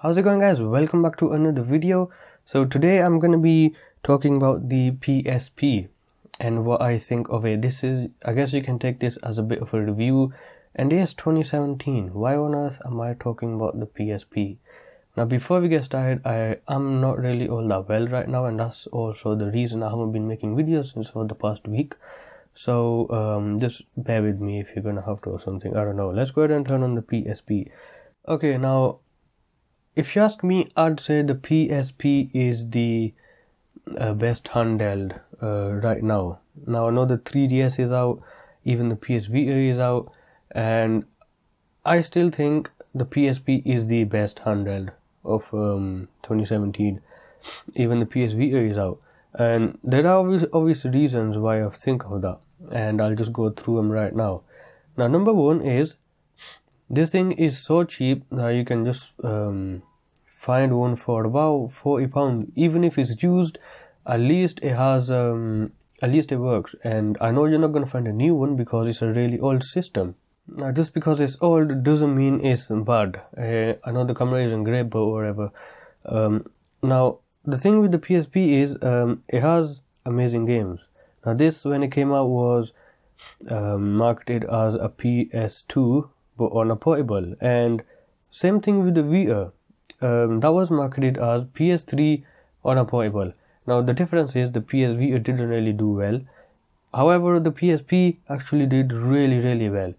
How's it going, guys? Welcome back to another video. So today I'm going to be talking about the PSP and what I think of it. I guess you can take this as a bit of a review, and it is 2017. Why on earth am I talking about the PSP? Now before we get started, I'm not really all that well right now, and that's also the reason I haven't been making videos since for the past week. So just bear with me if you're gonna have to or something. I don't know. Let's go ahead and turn on the PSP. Okay, now if you ask me, I'd say the PSP is the best handheld right now. Now I know the 3DS is out, even the PS Vita is out, and I still think the PSP is the best handheld of 2017. Even the PS Vita is out, and there are obvious reasons why I think of that, and I'll just go through them right now. Now, number one is this thing is so cheap that you can just find one for about £40. Even if it's used, at least it has at least it works. And I know you're not going to find a new one because it's a really old system. Now, just because it's old doesn't mean it's bad. I know the camera isn't great, but whatever. Now, the thing with the PSP is it has amazing games. Now, this, when it came out, was marketed as a PS2 but on a portable, and same thing with the Vita. That was marketed as PS3 on a portable. Now the difference is the PS Vita didn't really do well. However, the PSP actually did really well.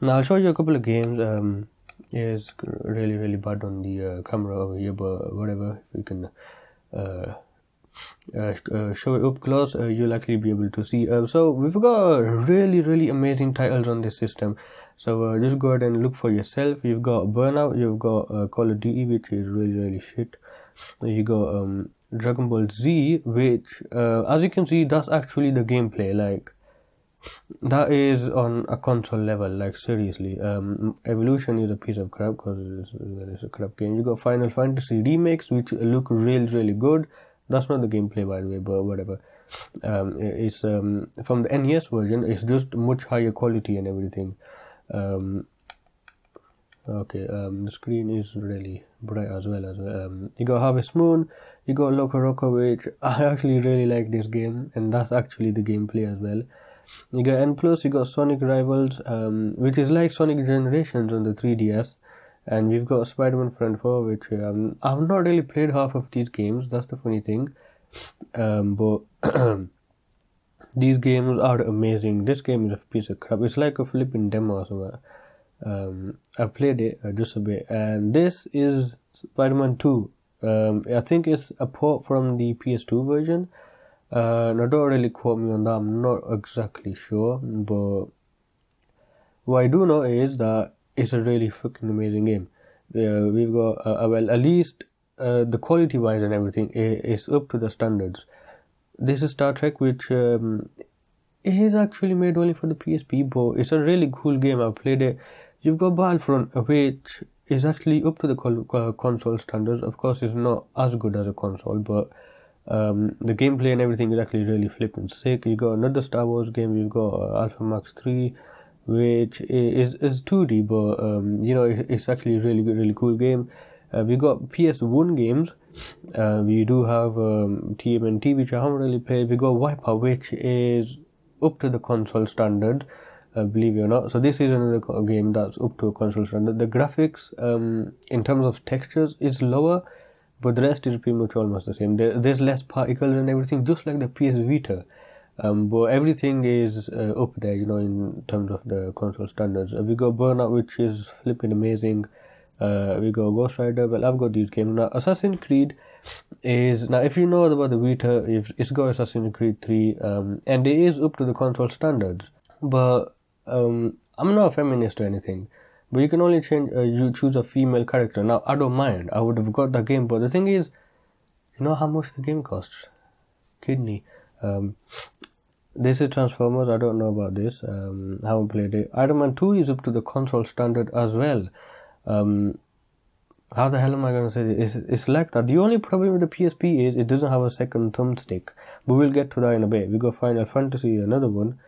Now I'll show you a couple of games. It's really bad on the camera over here, but whatever. If you can show it up close, you'll actually be able to see. So we've got really amazing titles on this system. So just go ahead and look for yourself. You've got Burnout, you've got Call of Duty, which is really shit. You got Dragon Ball Z, which as you can see, that's actually the gameplay. Like, that is on a console level, like seriously. Evolution is a piece of crap because it's a crap game. You got Final Fantasy remakes, which look really good. That's not the gameplay, by the way, but whatever. It's from the NES version. It's just much higher quality and everything. The screen is really bright as well. You got Harvest Moon, you got Loco Roco, which I actually really like this game, and that's actually the gameplay as well. You got N+, you got Sonic Rivals, which is like Sonic Generations on the 3DS, and we've got Spider-Man Friend 4, which I've not really played half of these games. That's the funny thing, but these games are amazing. This game is a piece of crap. It's like a flipping demo or something. I played it just a bit, and this is Spider-Man 2. I think it's a port from the PS2 version. Now don't really quote me on that, I'm not exactly sure, but what I do know is that it's a really fucking amazing game. We've got well, at least the quality wise and everything is up to the standards. This is Star Trek, which is actually made only for the PSP, but it's a really cool game. I've played it. You've got Battlefront, which is actually up to the console standards. Of course, it's not as good as a console, but the gameplay and everything is actually really flipping sick. You got another Star Wars game. You've got Alpha Max 3, which is 2D, but it's actually a really cool game. We got PS1 games. We do have TMNT, which I haven't really played. We got Wipeout, which is up to the console standard, believe it or not. So this is another game that's up to a console standard. The graphics, in terms of textures, is lower, but the rest is pretty much almost the same. There's less particles and everything, just like the PS Vita. But everything is up there, in terms of the console standards. We got Burnout, which is flipping amazing. We got Ghost Rider. Well, I've got these games. Now Assassin's Creed is, now if you know about the Vita, it's got Assassin's Creed 3, and it is up to the console standards. But I'm not a feminist or anything, but you can only you choose a female character. Now I don't mind, I would have got the game, but the thing is, you know how much the game costs? Kidney. This is Transformers. I don't know about this. I haven't played it. Iron Man 2 is up to the console standard as well. How the hell am I going to say this? It's like that. The only problem with the PSP is it doesn't have a second thumbstick, but we'll get to that in a bit. We got Final Fantasy, another one.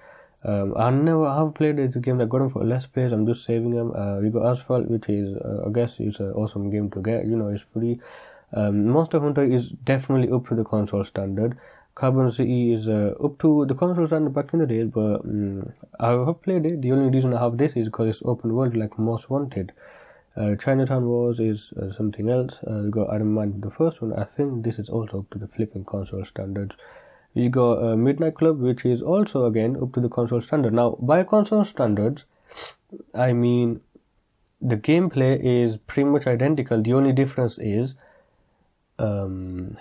I have played this game. I got them for less players. I'm just saving them. We got Asphalt, which is I guess is an awesome game to get. It's free. Monster Hunter is definitely up to the console standard. Carbon City is up to the console standard back in the day, but I have played it. The only reason I have this is because it's open world like Most Wanted. Chinatown Wars is something else. We got Iron Man, the first one. I think this is also up to the flipping console standards. We got Midnight Club, which is also again up to the console standard. Now, by console standards, I mean the gameplay is pretty much identical. The only difference is the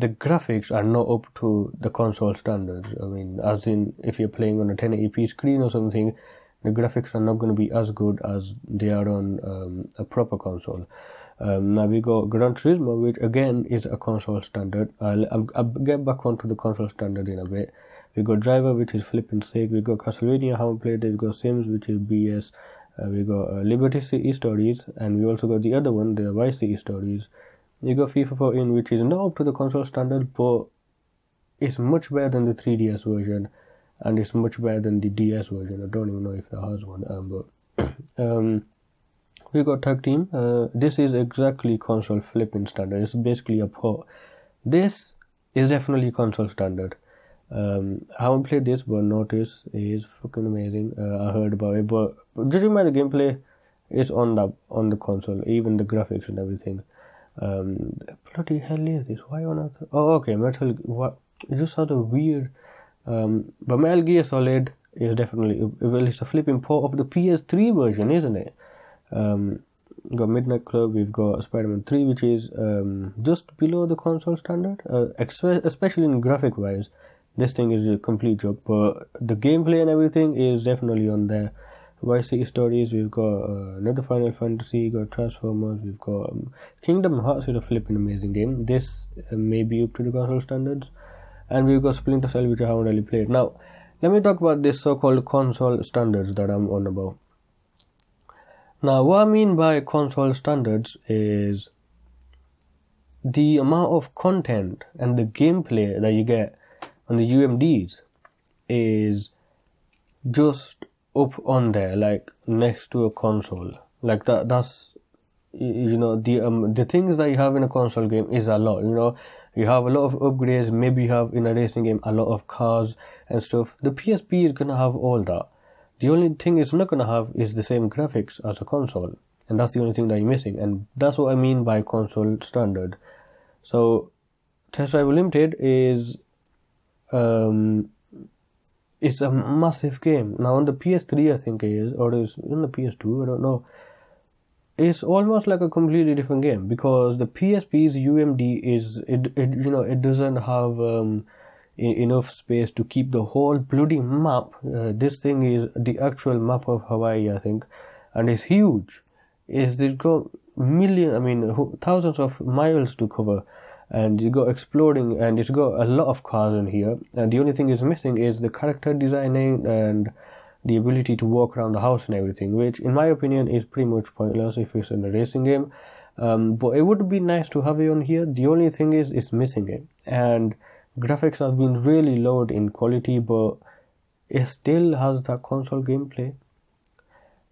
graphics are not up to the console standards. I mean, as in if you're playing on a 1080p screen or something, the graphics are not going to be as good as they are on a proper console. Now we got Gran Turismo, which again is a console standard. I'll get back onto the console standard in a bit. We got Driver, which is flipping sick. We got Castlevania, haven't played it. We got Sims, which is BS. We got Liberty City Stories, and we also got the other one, the Vice City Stories. We got FIFA 14, which is not up to the console standard, but it's much better than the 3DS version, and it's much better than the DS version. I don't even know if that has one, but we got Tag Team. This is exactly console flipping standard. It's basically a port. This is definitely console standard. I haven't played this, but Notice is fucking amazing. I heard about it, but judging by the gameplay, it's on the console, even the graphics and everything. Bloody hell is this? Why on earth? Oh, okay, Metal. What? It just sort of weird. But Metal Gear Solid is definitely, well, it's a flipping port of the PS3 version, isn't it? Got Midnight Club. We've got Spider-Man 3, which is just below the console standard, especially in graphic wise. This thing is a complete joke, but the gameplay and everything is definitely on there. Vice City Stories, we've got another Final Fantasy, we've got Transformers, we've got Kingdom Hearts is a flipping amazing game. This may be up to the console standards. And we've got Splinter Cell, which I haven't really played. Now, let me talk about this so-called console standards that I'm on about. Now, what I mean by console standards is the amount of content and the gameplay that you get on the UMDs is just up on there, like next to a console. Like that's the things that you have in a console game is a lot. You have a lot of upgrades. Maybe you have in a racing game a lot of cars and stuff. The PSP is gonna have all that. The only thing it's not gonna have is the same graphics as a console, and that's the only thing that you're missing. And that's what I mean by console standard. So Test Drive Limited is it's a massive game. Now on the PS3 I think it is, or is in the PS2, I don't know. It's almost like a completely different game because the PSP's UMD it doesn't have enough space to keep the whole bloody map. This thing is the actual map of Hawaii, I think, and it's huge. It's got thousands of miles to cover, and you got exploding, and it's got a lot of cars in here. And the only thing is missing is the character designing and the ability to walk around the house and everything, which in my opinion is pretty much pointless if it's in a racing game. But it would be nice to have it on here. The only thing is it's missing it, and graphics have been really lowered in quality, but it still has that console gameplay.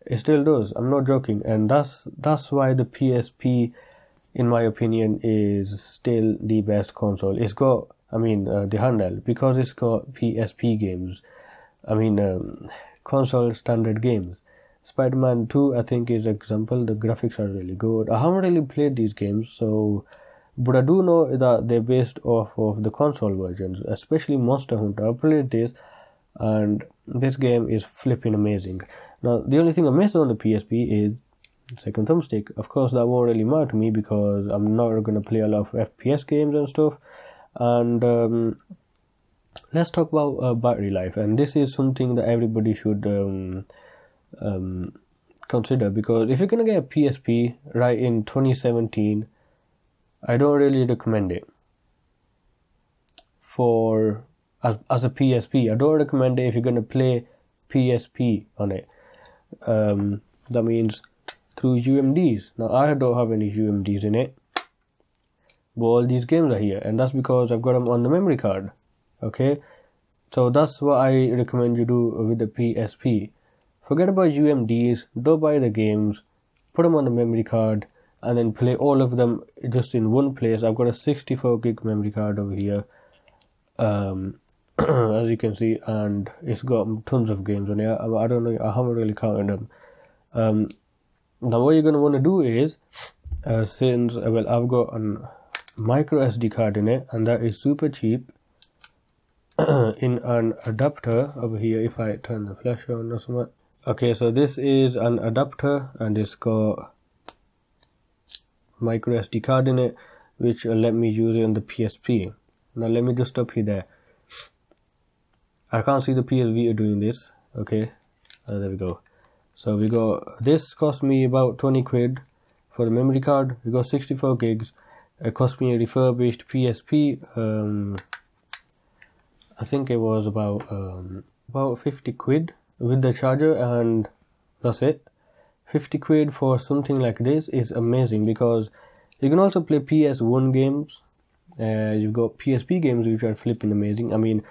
It still does. I'm not joking, and that's why the PSP, in my opinion, is still the best console. It's got, the handheld, because it's got PSP games. Console standard games. Spider-Man 2, I think, is an example. The graphics are really good. I haven't really played these games, but I do know that they're based off of the console versions, especially Monster Hunter. I played this, and this game is flipping amazing. Now, the only thing I miss on the PSP is second thumbstick. Of course, that won't really matter to me because I'm not going to play a lot of FPS games and stuff. And let's talk about battery life, and this is something that everybody should consider, because if you're going to get a PSP right in 2017, I don't really recommend it as a PSP. I don't recommend it if you're going to play PSP on it. That means through UMDs. Now I don't have any UMDs in it, but all these games are here, and that's because I've got them on the memory card. Okay, So that's what I recommend you do with the PSP. Forget about UMDs, don't buy the games, put them on the memory card, and then play all of them just in one place. I've got a 64 gig memory card over here, as you can see, and it's got tons of games on here. I don't know, I haven't really counted them. Now what you're going to want to do is, since I've got a micro SD card in it, and that is super cheap, in an adapter over here. If I turn the flash on or something. Okay, so this is an adapter, and it's got micro SD card in it, which will let me use it on the PSP. Now let me just stop you there. I can't see the PS Vita doing this. Okay, there we go. So we got, this cost me about 20 quid for the memory card. We got 64 gigs. It cost me a refurbished PSP. I think it was about 50 quid with the charger, and that's it. 50 quid for something like this is amazing, because you can also play PS1 games. You've got PSP games which are flipping amazing. I mean,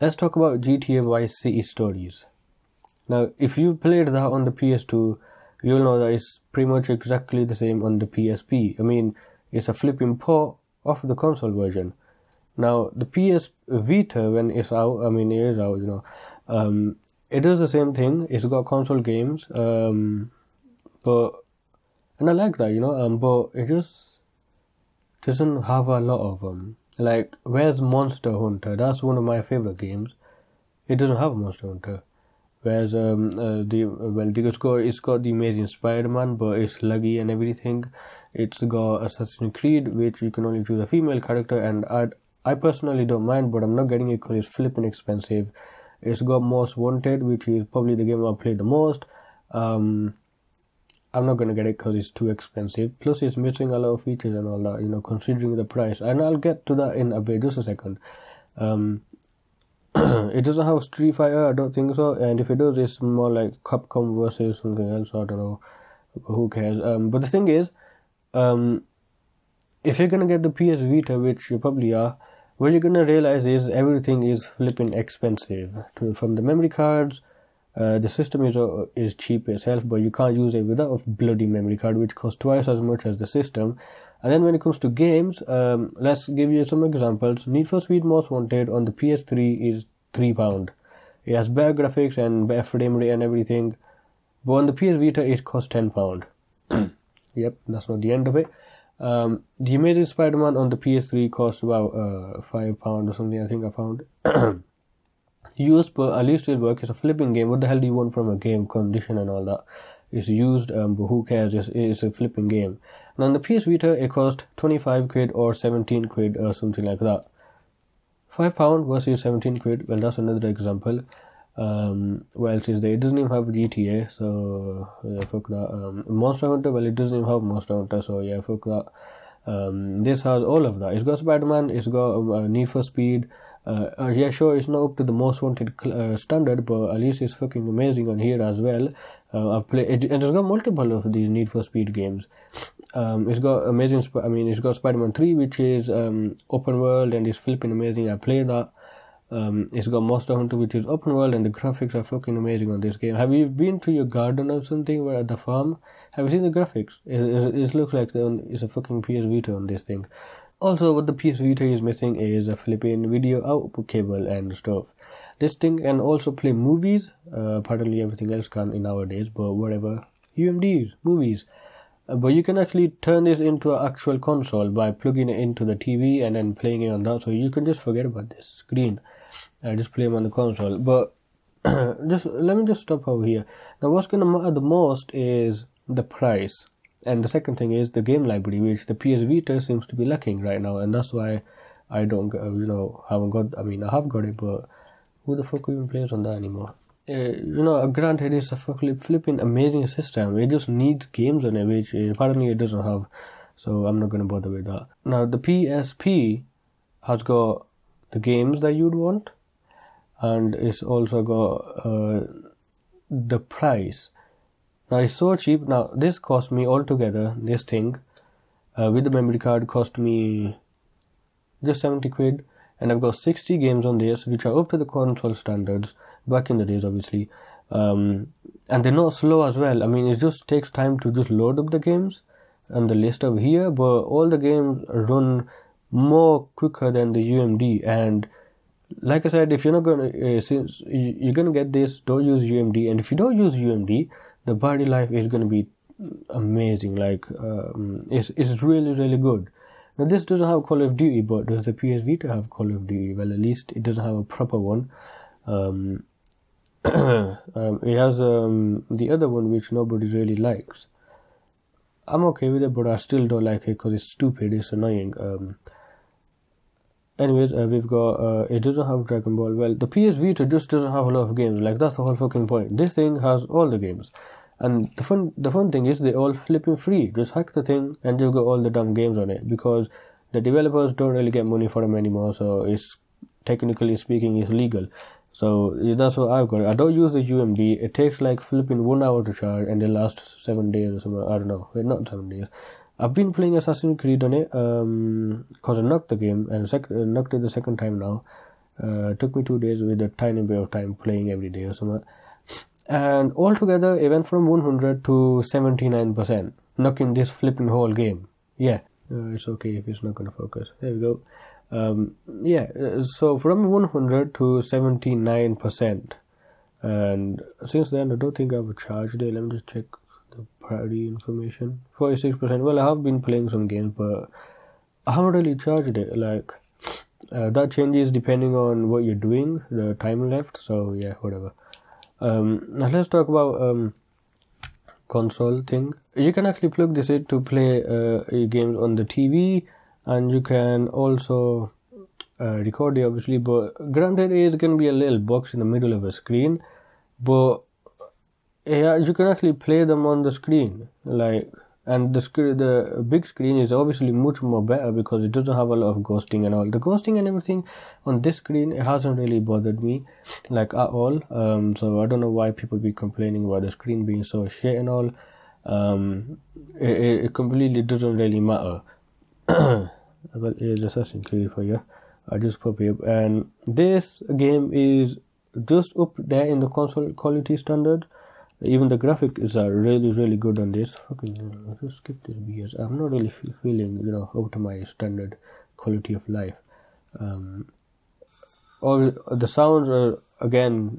let's talk about GTA Vice City Stories. Now, if you played that on the PS2, you'll know that it's pretty much exactly the same on the PSP. I mean, it's a flipping port of the console version. Now, the PS Vita, when it's out, I mean, it is out, you know, it does the same thing. It's got console games, and I like that, you know, but it just doesn't have a lot of them. Like, where's Monster Hunter? That's one of my favorite games. It doesn't have Monster Hunter. Whereas it's got the Amazing Spider-Man, but it's laggy and everything. It's got Assassin's Creed, which you can only choose a female character, and I personally don't mind, but I'm not getting it because it's flipping expensive. It's got Most Wanted, which is probably the game I play the most. I'm not gonna get it because it's too expensive. Plus, it's missing a lot of features and all that, you know, considering the price. And I'll get to that in a bit, just a second. It doesn't have Street Fighter, I don't think so. And if it does, it's more like Capcom versus something else. I don't know. Who cares? But the thing is, if you're gonna get the PS Vita, which you probably are, what you're gonna realize is everything is flipping expensive. From the memory cards, the system is cheap itself, but you can't use it without a bloody memory card, which costs twice as much as the system. And then when it comes to games, let's give you some examples. Need for Speed Most Wanted on the PS3 is £3. It has better graphics and better frame rate and everything, but on the PS Vita it costs £10. Yep, that's not the end of it. The Amazing Spider-Man on the PS3 costs about £5 or something, I think I found. Used, but at least it'll work. It's a flipping game. What the hell do you want from a game? Condition and all that. It's used, but who cares? It's a flipping game. And on the PS Vita, it cost 25 quid or 17 quid or something like that. £5 versus 17 quid. Well, that's another example. What else is there? It doesn't even have GTA, so yeah, fuck that. Monster Hunter, well, it doesn't even have Monster Hunter, so yeah, fuck that. This has all of that. It's got Spider-Man, it's got Need for Speed. Yeah, sure, it's not up to the Most Wanted standard, but at least it's fucking amazing on here as well. I've played it, and it's got multiple of these Need for Speed games. It's got it's got Spider-Man 3, which is open world and it's flipping amazing. I play that. It's got Monster Hunter, which is open world, and the graphics are fucking amazing on this game. Have you been to your garden or something, or at the farm? Have you seen the graphics? It looks like it's a fucking PS Vita on this thing. Also, what the PS Vita is missing is a flipping video output cable and stuff. This thing can also play movies. Apparently everything else can in nowadays, but whatever. UMDs, movies. But you can actually turn this into an actual console by plugging it into the TV and then playing it on that. So you can just forget about this screen. Just play them on the console. But let me just stop over here. Now, what's going to matter the most is the price. And the second thing is the game library, which the PS Vita seems to be lacking right now, and that's why I don't, haven't got. I mean, I have got it, but who the fuck even plays on that anymore? Granted, it's a flipping amazing system. It just needs games on it, which apparently it doesn't have. So I'm not gonna bother with that. Now the PSP has got the games that you'd want, and it's also got the price. Now it's so cheap. Now this cost me altogether, this thing with the memory card cost me just 70 quid. and I've got 60 games on this, which are up to the console standards, back in the days obviously, and they're not slow as well. I mean, it just takes time to just load up the games and the list over here, but all the games run more quicker than the UMD. And like I said, if you're not gonna since you're gonna get this, don't use UMD. And if you don't use UMD, the battery life is gonna be amazing. Like it's really good. Now this doesn't have Call of Duty, but does the PS Vita have Call of Duty? Well, at least it doesn't have a proper one. It has the other one, which nobody really likes. I'm okay with it, but I still don't like it because it's stupid, it's annoying. Anyways, we've got it doesn't have Dragon Ball. Well, the PS Vita just doesn't have a lot of games. Like, that's the whole fucking point. This thing has all the games, and the fun thing is, they all flipping free. Just hack the thing and you've got all the damn games on it, because the developers don't really get money for them anymore, so it's, technically speaking, it's legal. So that's what I've got. I don't use the UMD. It takes like flipping 1 hour to charge, and it lasts 7 days or something. I don't know. Wait, not 7 days. I've been playing Assassin's Creed on it because I knocked the game and knocked it the second time now. Took me 2 days with a tiny bit of time playing every day or something. And altogether, it went from 100 to 79%, knocking this flipping whole game. Yeah, it's okay if it's not going to focus. There we go. So from 100 to 79%, and since then I don't think I've charged it. Let me just check the battery information. 46%. Well, I have been playing some games, but I haven't really charged it. Like that changes depending on what you're doing, the time left. So yeah, whatever. Now let's talk about console thing. You can actually plug this in to play games on the TV, and you can also record it, obviously, but granted, it is going to be a little box in the middle of a screen, but yeah, you can actually play them on the screen. Like, and the big screen is obviously much more better because it doesn't have a lot of ghosting and all. The ghosting and everything on this screen, it hasn't really bothered me, like, at all. So I don't know why people be complaining about the screen being so shit and all. It completely doesn't really matter. Well, here's Assassin's Creed for you. I just pop it up, and this game is just up there in the console quality standard. Even the graphics are really good on this. Fucking just skip this BS. I'm not really feeling, up to my standard quality of life. All the sounds are, again,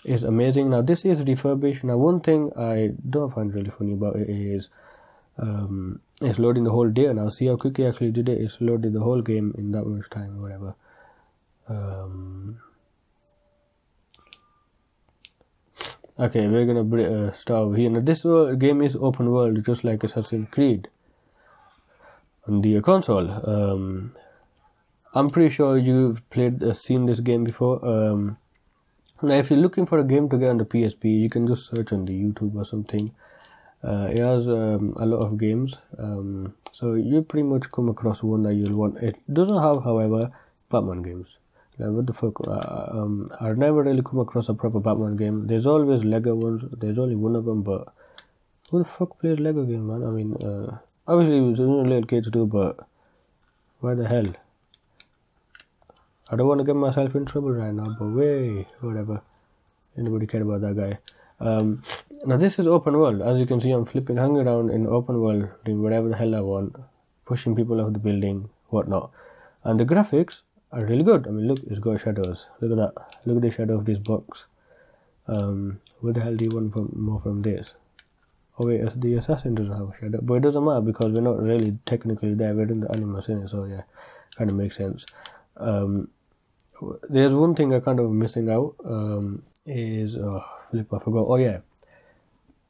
is amazing. Now this is refurbished. Now one thing I don't find really funny about it is it's loading the whole day now. See how quick it actually did it. It's loaded the whole game in that much time, whatever. Okay, we're gonna start over here. Now this game is open world, just like Assassin's Creed on the console. I'm pretty sure you've seen this game before. Now if you're looking for a game to get on the PSP, you can just search on the YouTube or something. It has a lot of games, so you pretty much come across one that you'll want. It doesn't have, however, Batman games. Like, what the fuck? I've never really come across a proper Batman game. There's always Lego ones. There's only one of them, but who the fuck plays Lego game, man? I mean, obviously little kids do, but why the hell? I don't want to get myself in trouble right now, but whatever. Anybody care about that guy? Now this is open world. As you can see, I'm hanging around in open world, doing whatever the hell I want, pushing people off the building, whatnot. And the graphics are really good. I mean, look, it's got shadows. Look at that. Look at the shadow of this box. What the hell do you want more from this? Oh wait, the assassin doesn't have a shadow, but it doesn't matter because we're not really technically there. We're in the animals in it, so yeah, kind of makes sense. There's one thing I kind of missing out. Is I forgot. Oh yeah,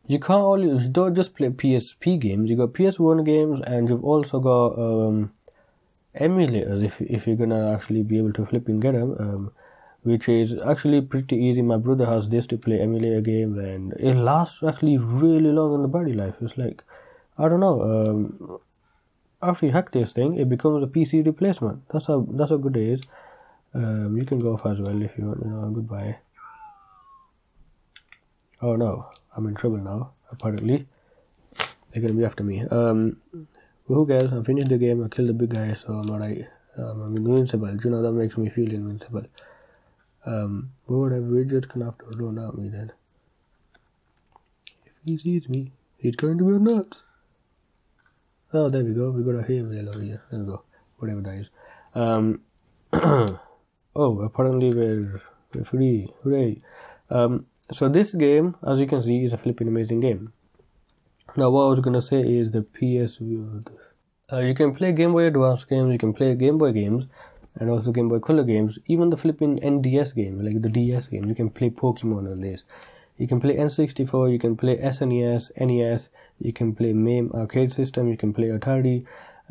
you don't just play PSP games. You got PS1 games, and you've also got emulators if you're gonna actually be able to flip and get them, which is actually pretty easy. My brother has this to play emulator games, and it lasts actually really long in the battery life. It's like, I don't know, after you hack this thing, it becomes a PC replacement. That's how good it is. You can go off as well if you want. Goodbye. Oh no, I'm in trouble now, apparently. They're gonna be after me. Who cares? I finished the game, I killed the big guy, so I'm alright. I'm invincible. You know, that makes me feel invincible. But whatever, we're just gonna have to run at me then. If he sees me, he's going to go nuts. Oh, there we go. We got a hail over here. There we go. Whatever that is. Oh, apparently we're free. Hooray. So this game, as you can see, is a flipping amazing game. Now, what I was gonna say is the PSP. You can play Game Boy Advance games, you can play Game Boy games, and also Game Boy Color games. Even the flipping NDS game, like the DS game, you can play Pokemon on this. You can play N64, you can play SNES, NES, you can play MAME arcade system, you can play Atari.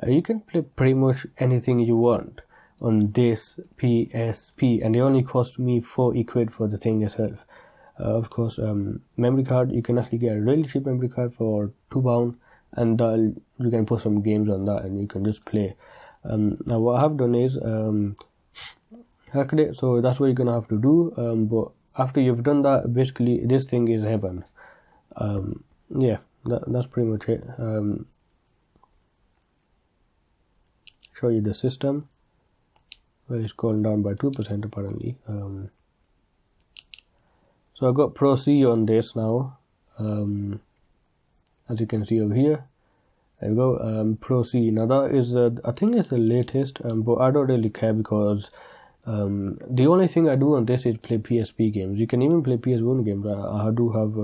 You can play pretty much anything you want on this PSP, and they only cost me 40 quid for the thing itself. Of course, memory card, you can actually get a really cheap memory card for £2, and you can put some games on that and you can just play. Now what I have done is hacked it, so that's what you're gonna have to do. But after you've done that, basically this thing is heaven. Yeah, that's pretty much it. Show you the system. Well, it's gone down by 2% apparently. So I got Pro C on this now. As you can see over here, there we go. Pro C. Now that is I think it's the latest, but I don't really care because the only thing I do on this is play PSP games. You can even play PS1 games. I do have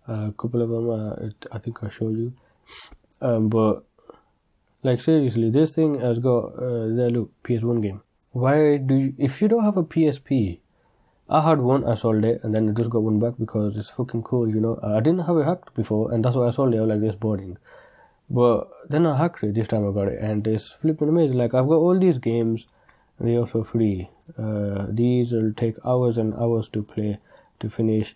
a couple of them. I think I'll show you. But like seriously, this thing has got there. Look, PS1 game. Why do you, if you don't have a PSP? I had one, I sold it, and then I just got one back because it's fucking cool, you know. I didn't have it hacked before, and that's why I sold it. I was like, this boring. But then I hacked it this time. I got it, and it's flipping amazing. Like, I've got all these games, and they're also free. These will take hours and hours to play, to finish,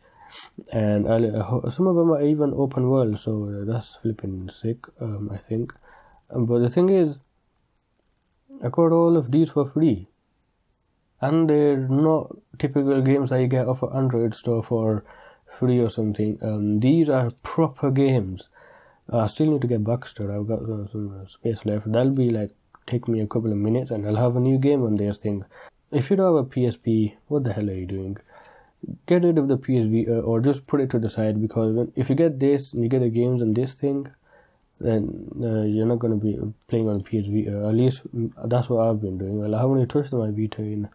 and some of them are even open world, so that's flipping sick, I think. But the thing is, I got all of these for free. And they're not typical games that you get off of Android store for free or something. These are proper games. I still need to get Baxter. I've got some space left. That'll be like take me a couple of minutes, and I'll have a new game on this thing. If you don't have a PSP, what the hell are you doing? Get rid of the PSP or just put it to the side, because if you get this and you get the games on this thing, then you're not going to be playing on PSP. At least that's what I've been doing. Well, I haven't touched my Vita in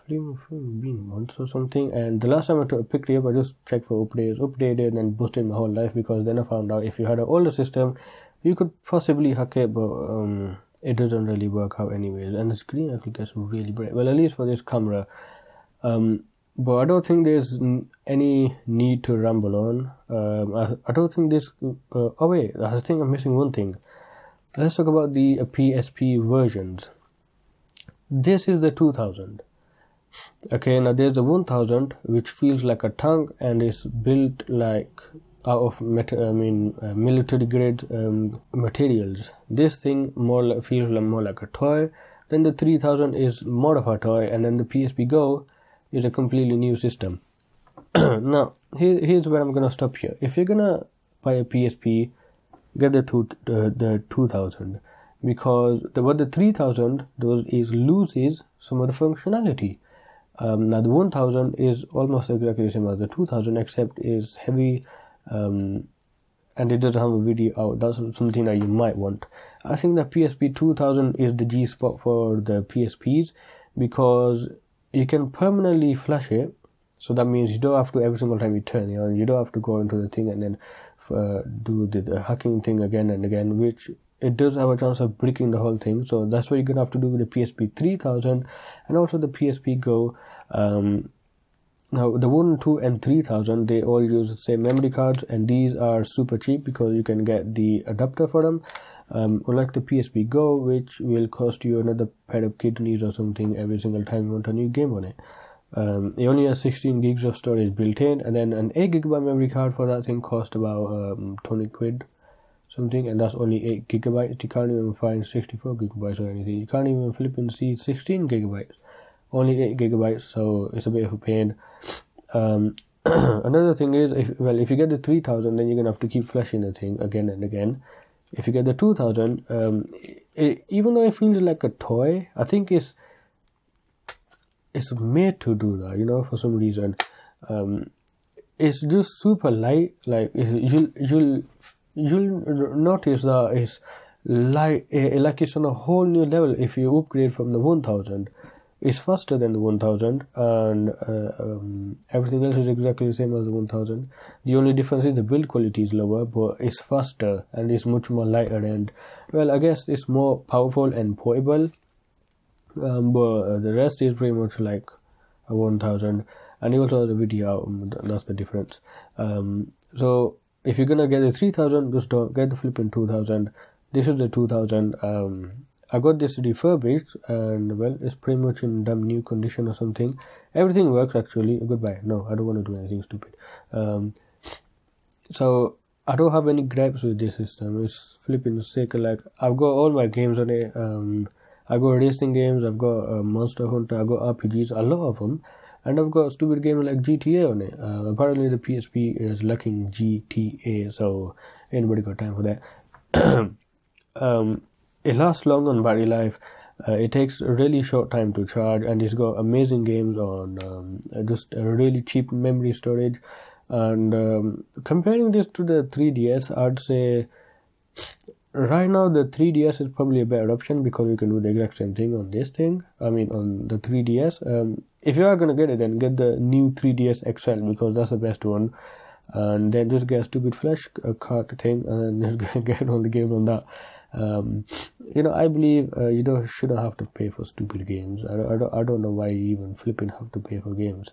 been months or something, and the last time I picked it up, I just checked for updated and boosted my whole life, because then I found out if you had an older system, you could possibly hack it, but it doesn't really work out anyways, and the screen actually gets really bright. Well, at least for this camera. But I don't think there's any need to ramble on. I don't think this. Oh wait, I think I'm missing one thing. Let's talk about the PSP versions. This is the 2000. Okay, now there's the 1000, which feels like a tank and is built like out of military grade materials. This thing feels more like a toy. Then the 3000 is more of a toy, and then the PSP Go is a completely new system. Now, here's where I'm gonna stop here. If you're gonna buy a PSP, get the 2000, because what the 3000 does is loses some of the functionality. Now the 1000 is almost exactly the same as the 2000, except is heavy, and it doesn't have a video out. That's something that you might want. I think that PSP 2000 is the G spot for the PSPs, because you can permanently flash it. So that means you don't have to, every single time you turn, you don't have to go into the thing and then do the hacking thing again and again, which it does have a chance of breaking the whole thing. So that's what you're gonna have to do with the PSP 3000 and also the PSP Go. Now the 1, 2 and 3000, they all use the same memory cards, and these are super cheap because you can get the adapter for them. Unlike the PSP Go, which will cost you another pair of kidneys or something every single time you want a new game on it. It only has 16 gigs of storage built in, and then an 8GB memory card for that thing cost about 20 quid something, and that's only 8GB. You can't even find 64GB or anything. You can't even flip and see 16GB, only 8GB, so it's a bit of a pain. Another thing is, if you get the 3000, then you're gonna have to keep flashing the thing again and again, if you get the 2000, even though it feels like a toy, I think it's made to do that, you know, for some reason. It's just super light. Like you'll notice that it's light, like it's on a whole new level if you upgrade from the 1000. It's faster than the 1000, and everything else is exactly the same as the 1000. The only difference is the build quality is lower, but it's faster and it's much more lighter, and well, I guess it's more powerful and portable. But the rest is pretty much like a 1000, and you also have the video. That's the difference. So if you're gonna get the 3000, just don't get the flipping 2000. This is the 2000. I got this refurbished, and well, it's pretty much in damn new condition or something. Everything works actually. Goodbye. No, I don't want to do anything stupid. So I don't have any gripes with this system. It's flipping sick. Like, I've got all my games on it. I got racing games, I've got Monster Hunter, I've got RPGs, a lot of them, and I've got stupid games like GTA on it. Apparently the PSP is lacking GTA, so anybody got time for that. It lasts long on battery life. It takes a really short time to charge, and it's got amazing games on just a really cheap memory storage. And comparing this to the 3DS, I'd say right now the 3DS is probably a better option because you can do the exact same thing on this thing. I mean, on the 3DS. If you are gonna get it, then get the new 3DS XL because that's the best one. And then just get a stupid flash card thing, and then just get all the games on that. You know, I believe you shouldn't have to pay for stupid games. I don't know why you even flipping have to pay for games.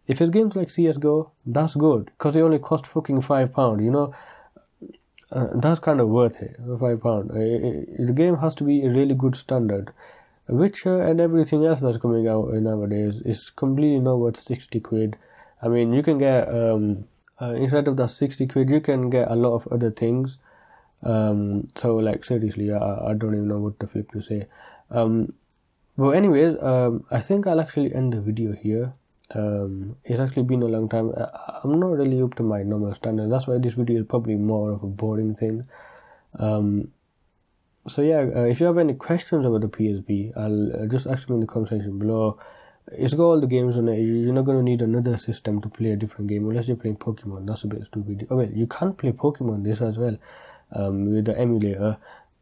If it's games like CS:GO, that's good because they only cost fucking £5. You know. That's kind of worth it, £5. The game has to be a really good standard. Witcher and everything else that's coming out nowadays is completely not worth 60 quid. I mean, you can get, instead of that 60 quid, you can get a lot of other things. So, like, seriously, I don't even know what the flip to say. But anyways, I think I'll actually end the video here. It's actually been a long time. I'm not really up to my normal standards. That's why this video is probably more of a boring thing. So yeah, if you have any questions about the PSP, I'll just ask them in the comment section below. It's got all the games on it. You're not going to need another system to play a different game unless you're playing Pokemon. That's a bit stupid. Oh well, you can't play Pokemon this as well with the emulator.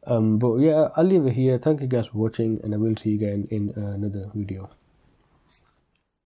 But yeah, I'll leave it here. Thank you guys for watching, and I will see you again in another video.